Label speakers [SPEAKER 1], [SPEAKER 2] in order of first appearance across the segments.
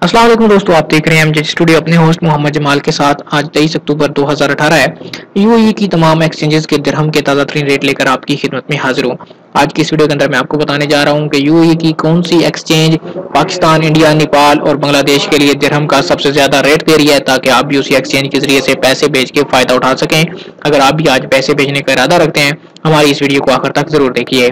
[SPEAKER 1] अस्सलाम वालेकुम दोस्तों, आप देख रहे हैं एमजे स्टूडियो अपने होस्ट मोहम्मद जमाल के साथ। आज 23 अक्टूबर 2018 है। यूएई की तमाम एक्सचेंजेस के दिरहम के ताज़ा तरीन रेट लेकर आपकी खिदमत में हाजिर हूँ। आज की इस वीडियो के अंदर मैं आपको बताने जा रहा हूँ कि यूएई की कौन सी एक्सचेंज पाकिस्तान, इंडिया, नेपाल और बांग्लादेश के लिए दिरहम का सबसे ज्यादा रेट दे रही है, ताकि आप भी उसी एक्सचेंज के जरिए से पैसे भेज के फायदा उठा सकें। अगर आप भी आज पैसे भेजने का इरादा रखते हैं, हमारी इस वीडियो को आखिर तक जरूर देखिए।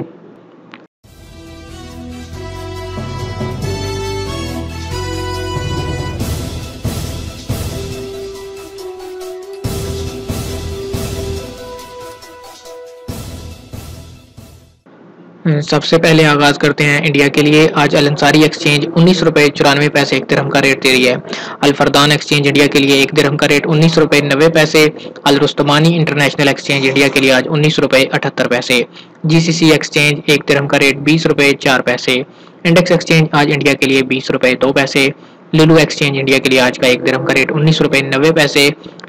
[SPEAKER 1] सबसे पहले आगाज करते हैं इंडिया के लिए। आज अल अंसारी एक्सचेंज 19 रुपए 94 पैसे एक दिरहम का रेट दे रही है। अल फरदान एक्सचेंज इंडिया के लिए एक दिरहम का रेट 19 रुपए 90 पैसे। अल रुस्तमानी इंटरनेशनल एक्सचेंज इंडिया के लिए आज 19 रुपए 78 पैसे। जीसीसी एक्सचेंज एक दिरहम का रेट 20 रुपए 4 पैसे। इंडेक्स एक्सचेंज आज इंडिया के लिए 20 रुपए 2 पैसे। लुलु एक्सचेंज इंडिया के लिए आज का एक दिरहम का रेट 19 रुपए 90 पैसे।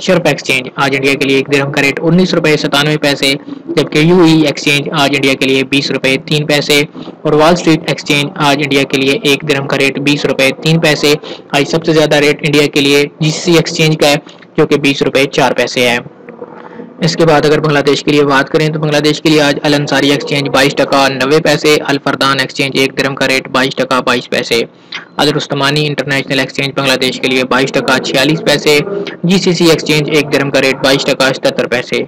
[SPEAKER 1] शर्प एक्सचेंज आज इंडिया के लिए एक दिरहम का रेट 19 रुपए 97 पैसे, जबकि यूई एक्सचेंज आज इंडिया के लिए 20 रुपए 3 पैसे और वॉल स्ट्रीट एक्सचेंज आज इंडिया के लिए एक दिरहम का रेट 20 रुपए 3 पैसे। आज सबसे ज्यादा रेट इंडिया के लिए जीसीसी एक्सचेंज का है, जो कि 20 रुपए 4 पैसे है। इसके बाद अगर बांग्लादेश के लिए बात करें तो बांग्लादेश के लिए आज अल अंसारी एक्सचेंज 22 टका 90 पैसे। अल फरदान एक्सचेंज एक दिरहम का रेट 22 टका 22 पैसे। अल रुस्तमानी इंटरनेशनल एक्सचेंज बांग्लादेश के लिए 22 टका 46 पैसे। जीसीसी एक्सचेंज एक दिरहम का रेट 22 टका 77 पैसे।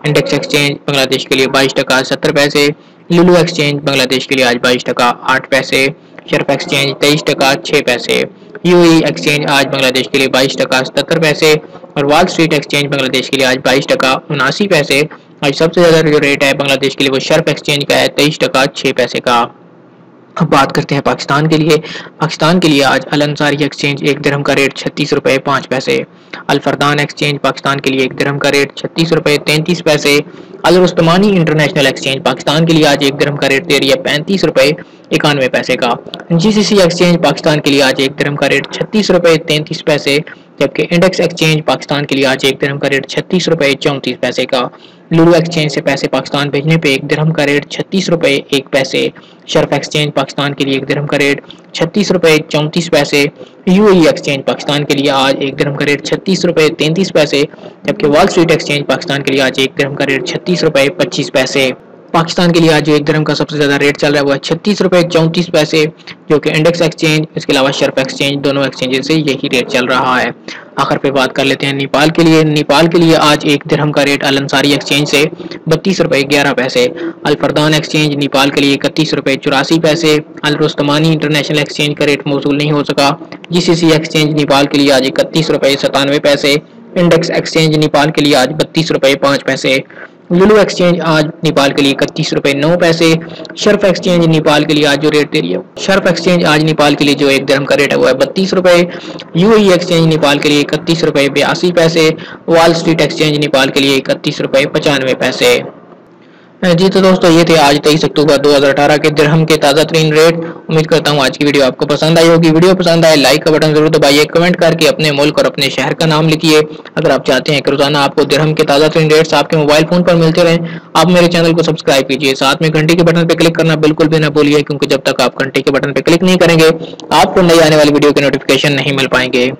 [SPEAKER 1] इंडेक्स एक्सचेंज बांग्लादेश के लिए 22 टका 70 पैसे। लुलु एक्सचेंज बांग्लादेश के लिए आज 22 टका 8 पैसे। शर्फ एक्सचेंज 23 टका 6 पैसे। यूएई एक्सचेंज आज बांग्लादेश के लिए 22 टका 77 पैसे और वॉल स्ट्रीट एक्सचेंज बांग्लादेश के लिए आज 22 टका 79 पैसे। आज सबसे ज्यादा जो रेट है बांग्लादेश के लिए वो शर्फ एक्सचेंज का है 23 टका 6 पैसे का। अब बात करते हैं पाकिस्तान के लिए। पाकिस्तान के लिए आज अल अंसारी एक्सचेंज एक दिरहम का रेट 36 रुपए 5 पैसे। अल फरदान एक्सचेंज पाकिस्तान के लिए एक दिरहम का रेट 36 रुपए 33 पैसे। अल रुस्तमानी इंटरनेशनल एक्सचेंज पाकिस्तान के लिए आज एक दिरहम का रेट दे रही है 35 रुपए 91 पैसे का। जीसीसी एक्सचेंज पाकिस्तान के लिए आज एक दिरहम का रेट 36 रुपए 33 पैसे, जबकि इंडेक्स एक्सचेंज पाकिस्तान के लिए आज एक दिरहम का रेट 36 रुपए 34 पैसे का। लुलु एक्सचेंज से पैसे पाकिस्तान भेजने पे एक दिरहम का रेट 36 रुपए 1 पैसे। शर्फ एक्सचेंज पाकिस्तान के लिए एक दिरहम का रेट 36 रुपए 34 पैसे। यूएई एक्सचेंज पाकिस्तान के लिए आज एक दिरहम का रेट 36 रुपए 33 पैसे, जबकि वॉल स्ट्रीट एक्सचेंज पाकिस्तान के लिए आज एक दिरहम का रेट 36 रुपए 25 पैसे। पाकिस्तान के लिए आज जो एक दिरहम का सबसे ज्यादा रेट चल रहा है वो है 36 रुपए 34 पैसे, जो कि इंडेक्स एक्सचेंज, इसके अलावा शर्फ एक्सचेंज, दोनों एक्सचेंजेस से यही रेट चल रहा है। आखिर पे बात कर लेते हैं नेपाल के लिए। नेपाल के लिए आज एक दिरहम का रेट अल अंसारी एक्सचेंज से 32 रुपए 11 पैसे। अल फरदान एक्सचेंज नेपाल के लिए 31 रुपए 84 पैसे। अल रुस्तमानी इंटरनेशनल एक्सचेंज का रेट मौसूल नहीं हो सका। जीसीसी एक्सचेंज नेपाल के लिए आज 31 रुपए 97 पैसे। इंडेक्स एक्सचेंज नेपाल के लिए आज 32 रुपए 5 पैसे। लुलु एक्सचेंज आज नेपाल के लिए 31 रुपए 9 पैसे। शर्फ एक्सचेंज नेपाल के लिए आज जो रेट दे रही है, शर्फ एक्सचेंज आज नेपाल के लिए जो एक दिरहम का रेट है वो है 32 रुपए। यूएई एक्सचेंज नेपाल के लिए 31 रुपए 82 पैसे। वॉल स्ट्रीट एक्सचेंज नेपाल के लिए 31 रुपए 95 पैसे। जी तो दोस्तों, ये थे आज 23 अक्टूबर 2018 के दिरहम के ताज़ा तरीन रेट। उम्मीद करता हूँ आज की वीडियो आपको पसंद आई होगी। वीडियो पसंद आए लाइक का बटन जरूर दबाइए, कमेंट करके अपने मुल्क और अपने शहर का नाम लिखिए। अगर आप चाहते हैं कि रोजाना आपको दिरहम के ताज़ा तरीन रेट्स आपके मोबाइल फोन पर मिलते रहें, आप मेरे चैनल को सब्सक्राइब कीजिए। साथ में घंटे के बटन पर क्लिक करना बिल्कुल भी ना भूलिए, क्योंकि जब तक आप घंटे के बटन पर क्लिक नहीं करेंगे आपको नई आने वाली वीडियो के नोटिफिकेशन नहीं मिल पाएंगे।